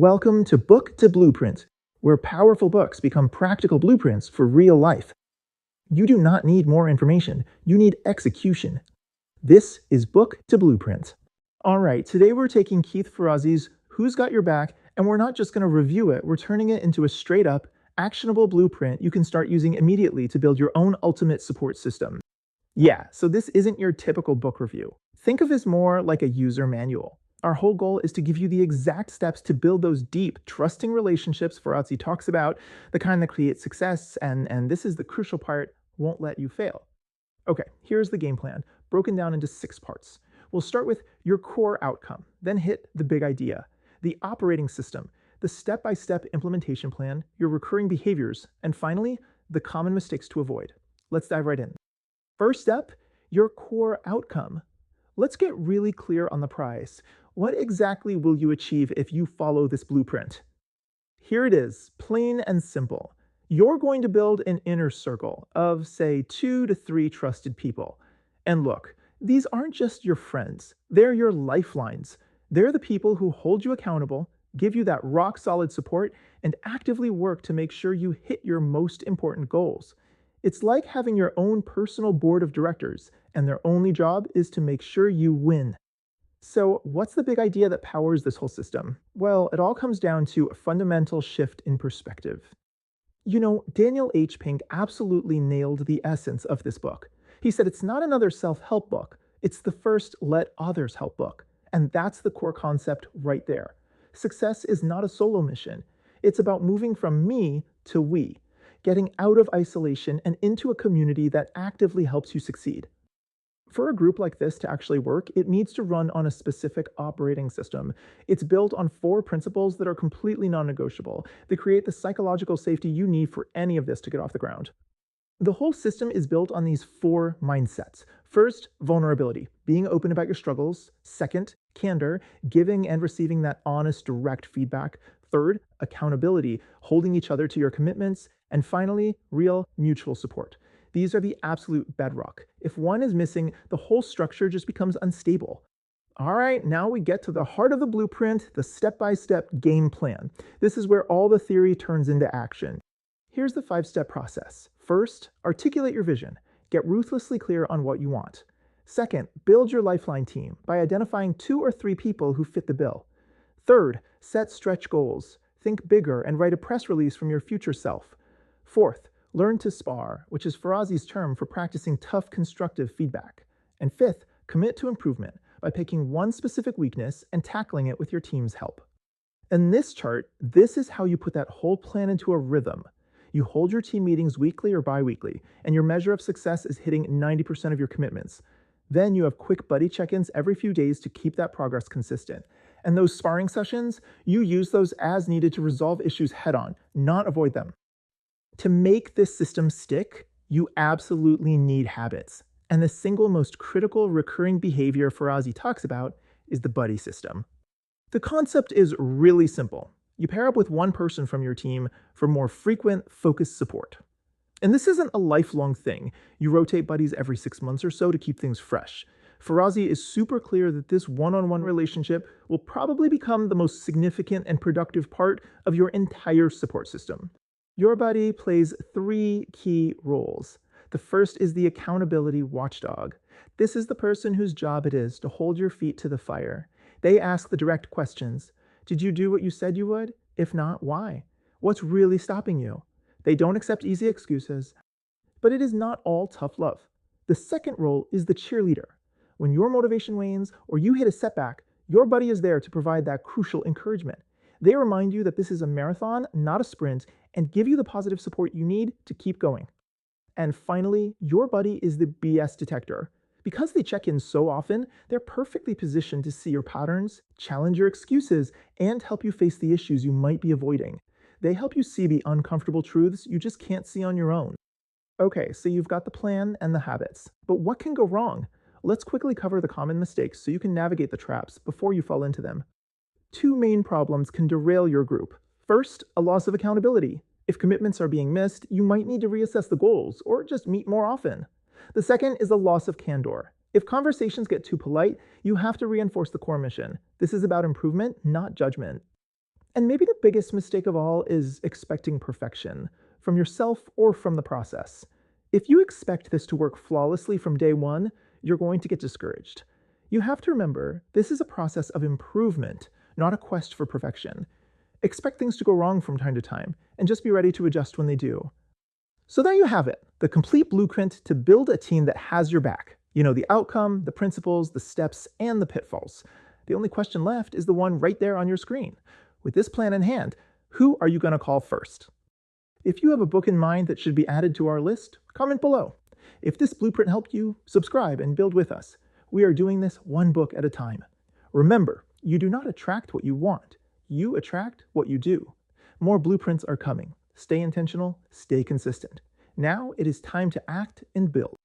Welcome to Book to Blueprint, where powerful books become practical blueprints for real life. You do not need more information, you need execution. This is Book to Blueprint. Alright, today we're taking Keith Ferrazzi's Who's Got Your Back, and we're not just going to review it, we're turning it into a straight up, actionable blueprint you can start using immediately to build your own ultimate support system. Yeah, so this isn't your typical book review. Think of this more like a user manual. Our whole goal is to give you the exact steps to build those deep, trusting relationships Ferrazzi talks about, the kind that create success, and this is the crucial part, won't let you fail. Okay, here's the game plan, broken down into 6 parts. We'll start with your core outcome, then hit the big idea, the operating system, the step-by-step implementation plan, your recurring behaviors, and finally, the common mistakes to avoid. Let's dive right in. First step, your core outcome. Let's get really clear on the prize. What exactly will you achieve if you follow this blueprint? Here it is, plain and simple. You're going to build an inner circle of, say, 2 to 3 trusted people. And look, these aren't just your friends, they're your lifelines. They're the people who hold you accountable, give you that rock-solid support, and actively work to make sure you hit your most important goals. It's like having your own personal board of directors, and their only job is to make sure you win. So, what's the big idea that powers this whole system? Well, it all comes down to a fundamental shift in perspective. You know, Daniel H. Pink absolutely nailed the essence of this book. He said it's not another self-help book, it's the first let others help book. And that's the core concept right there. Success is not a solo mission. It's about moving from me to we, getting out of isolation and into a community that actively helps you succeed. For a group like this to actually work, it needs to run on a specific operating system. It's built on 4 principles that are completely non-negotiable. They create the psychological safety you need for any of this to get off the ground. The whole system is built on these 4 mindsets. First, vulnerability, being open about your struggles. Second, candor, giving and receiving that honest, direct feedback. Third, accountability, holding each other to your commitments. And finally, real mutual support. These are the absolute bedrock. If one is missing, the whole structure just becomes unstable. All right, now we get to the heart of the blueprint, the step-by-step game plan. This is where all the theory turns into action. Here's the 5-step process. First, articulate your vision. Get ruthlessly clear on what you want. Second, build your lifeline team by identifying 2 or 3 people who fit the bill. Third, set stretch goals. Think bigger and write a press release from your future self. Fourth, learn to spar, which is Ferrazzi's term for practicing tough, constructive feedback. And fifth, commit to improvement by picking one specific weakness and tackling it with your team's help. In this chart, this is how you put that whole plan into a rhythm. You hold your team meetings weekly or bi-weekly, and your measure of success is hitting 90% of your commitments. Then you have quick buddy check-ins every few days to keep that progress consistent. And those sparring sessions, you use those as needed to resolve issues head-on, not avoid them. To make this system stick, you absolutely need habits. And the single most critical recurring behavior Ferrazzi talks about is the buddy system. The concept is really simple. You pair up with one person from your team for more frequent, focused support. And this isn't a lifelong thing. You rotate buddies every 6 months or so to keep things fresh. Ferrazzi is super clear that this one-on-one relationship will probably become the most significant and productive part of your entire support system. Your buddy plays 3 key roles. The first is the accountability watchdog. This is the person whose job it is to hold your feet to the fire. They ask the direct questions. Did you do what you said you would? If not, why? What's really stopping you? They don't accept easy excuses. But it is not all tough love. The second role is the cheerleader. When your motivation wanes or you hit a setback, your buddy is there to provide that crucial encouragement. They remind you that this is a marathon, not a sprint, and give you the positive support you need to keep going. And finally, your buddy is the BS detector. Because they check in so often, they're perfectly positioned to see your patterns, challenge your excuses, and help you face the issues you might be avoiding. They help you see the uncomfortable truths you just can't see on your own. Okay, so you've got the plan and the habits, but what can go wrong? Let's quickly cover the common mistakes so you can navigate the traps before you fall into them. 2 main problems can derail your group. First, a loss of accountability. If commitments are being missed, you might need to reassess the goals or just meet more often. The second is a loss of candor. If conversations get too polite, you have to reinforce the core mission. This is about improvement, not judgment. And maybe the biggest mistake of all is expecting perfection from yourself or from the process. If you expect this to work flawlessly from day one, you're going to get discouraged. You have to remember this is a process of improvement, not a quest for perfection. Expect things to go wrong from time to time, and just be ready to adjust when they do. So there you have it, the complete blueprint to build a team that has your back. You know the outcome, the principles, the steps, and the pitfalls. The only question left is the one right there on your screen. With this plan in hand, who are you going to call first? If you have a book in mind that should be added to our list, comment below. If this blueprint helped you, subscribe and build with us. We are doing this one book at a time. Remember, you do not attract what you want. You attract what you do. More blueprints are coming. Stay intentional, stay consistent. Now it is time to act and build.